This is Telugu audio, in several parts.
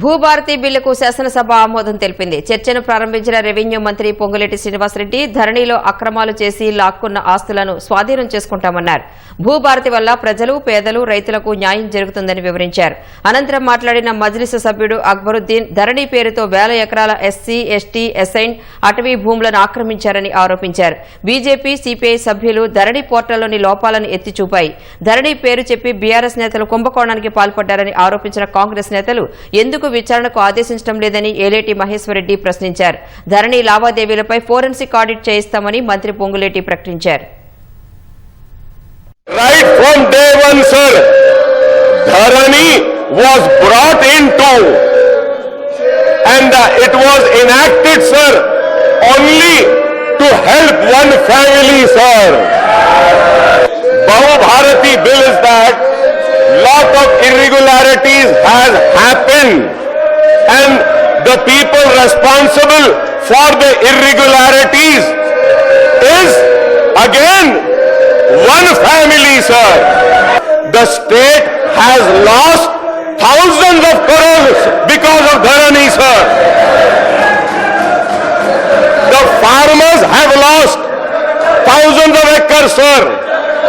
భూభారతి బిల్లుకు శాసనసభ ఆమోదం తెలిపింది. చర్చను ప్రారంభించిన రెవెన్యూ మంత్రి పొంగులేటి శ్రీనివాసరెడ్డి ధరణిలో అక్రమాలు చేసి లాక్కున్న ఆస్తులను స్వాధీనం చేసుకుంటామన్నారు. భూభారతి వల్ల ప్రజలు, పేదలు, రైతులకు న్యాయం జరుగుతుందని వివరించారు. అనంతరం మాట్లాడిన మజ్లిసు సభ్యుడు అక్బరుద్దీన్ ధరణి పేరుతో వేల ఎకరాల ఎస్సీ, ఎస్టీ, ఎస్ఐన్, అటవీ భూములను ఆక్రమించారని ఆరోపించారు. బీజేపీ, సిపిఐ సభ్యులు ధరణి పోర్టల్లోని లోపాలను ఎత్తి చూపాయి. ధరణి పేరు చెప్పి బీఆర్ఎస్ నేతలు కుంభకోణానికి పాల్పడ్డారని ఆరోపించిన కాంగ్రెస్ నేతలు ఎందుకు విచారణకు ఆదేశించడం లేదని ఏలేటి మహేశ్వరరెడ్డి ప్రశ్నించారు. ధరణి లావాదేవీలపై ఫోరెన్సిక్ ఆడిట్ చేయిస్తామని మంత్రి పొంగులేటి ప్రకటించారు. Right from day one, sir, Dharani was brought into and it was enacted, sir, only to help one family, sir. Bharati bill is that lot of irregularities has happened and the people responsible for the irregularities is again one family, sir. The state has lost thousands of crores because of Dharani, sir. The farmers have lost thousands of acres, sir.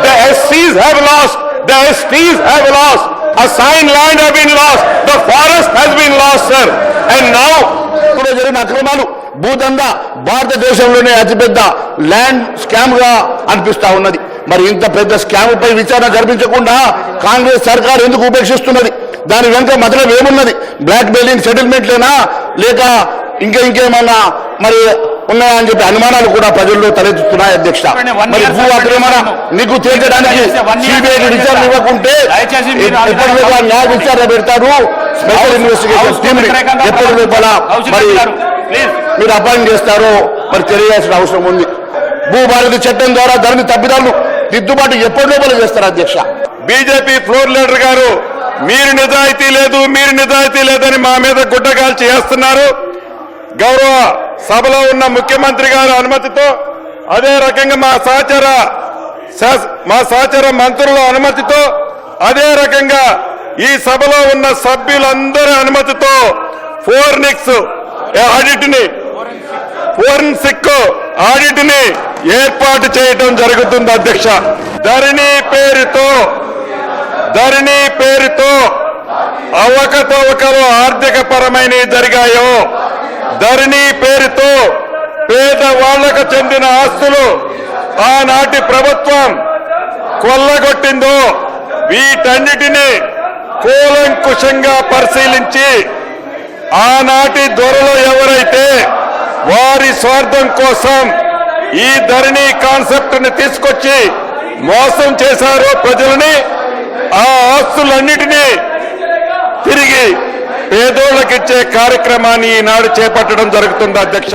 The SCs have lost, the STs have lost, assigned land have been lost, the forest has been lost, sir. And now జరిగిన అక్రమాలు భూదందా భారతదేశంలోనే అతిపెద్ద ల్యాండ్ స్కామ్ గా అనిపిస్తా ఉన్నది. మరి ఇంత పెద్ద స్కామ్ పై విచారణ జరిపించకుండా కాంగ్రెస్ సర్కార్ ఎందుకు ఉపేక్షిస్తున్నది? దాని వెనుక మతలబ్ ఏమున్నది? బ్లాక్ మెయిలింగ్ సెటిల్మెంట్లేనా లేక ఇంకేమన్నా మరి ఉన్నాయా అని చెప్పి అనుమానాలు కూడా ప్రజల్లో తలెత్తుతున్నాయి. అధ్యక్ష, మరి భూ అక్రమణ నీకు తేల్చడానికి సిబిఐకి విచారణ ఇవ్వకుంటే ఎప్పటిలోపల న్యాయ విచారణ పెడతారు. స్పెషల్ ఇన్వెస్టిగేషన్ టీమ్ ఎప్పటిలోపల మరి మీరు అపాయింట్ చేస్తారో మరి తెలియాల్సిన అవసరం ఉంది. భూభారతి చట్టం ద్వారా ధరణి తప్పిదాలను దిద్దుబాటు ఎప్పటిలోపల చేస్తారు. అధ్యక్ష, బీజేపీ ఫ్లోర్ లీడర్ గారు మీరు నిజాయితీ లేదని మా మీద గుడ్డగాలు చేస్తున్నారు. గౌరవ సభలో ఉన్న ముఖ్యమంత్రి గారి అనుమతితో, అదే రకంగా మా సహచర మంత్రుల అనుమతితో, అదే రకంగా ఈ సభలో ఉన్న సభ్యులందరి అనుమతితో ఫోరెన్సిక్ ఆడిట్ ని ఏర్పాటు చేయడం జరుగుతుంది. అధ్యక్ష, ధరణి పేరుతో అవకతవకలు ఆర్థిక పరమైనవి జరిగాయో, ధరణి పేరుతో పేదవాళ్లకు చెందిన ఆస్తులు ఆనాటి ప్రభుత్వం కొల్లగొట్టిందో వీటన్నిటినీ కూలంకుషంగా పరిశీలించి ఆనాటి దొరలు ఎవరైతే వారి స్వార్థం కోసం ఈ ధరణి కాన్సెప్ట్ ని తీసుకొచ్చి మోసం చేశారో ప్రజలని, ఆ ఆస్తులన్నిటినీ తిరిగి పేదోళ్ళకిచ్చే కార్యక్రమాన్ని ఈనాడు చేపట్టడం జరుగుతుంది. అధ్యక్ష.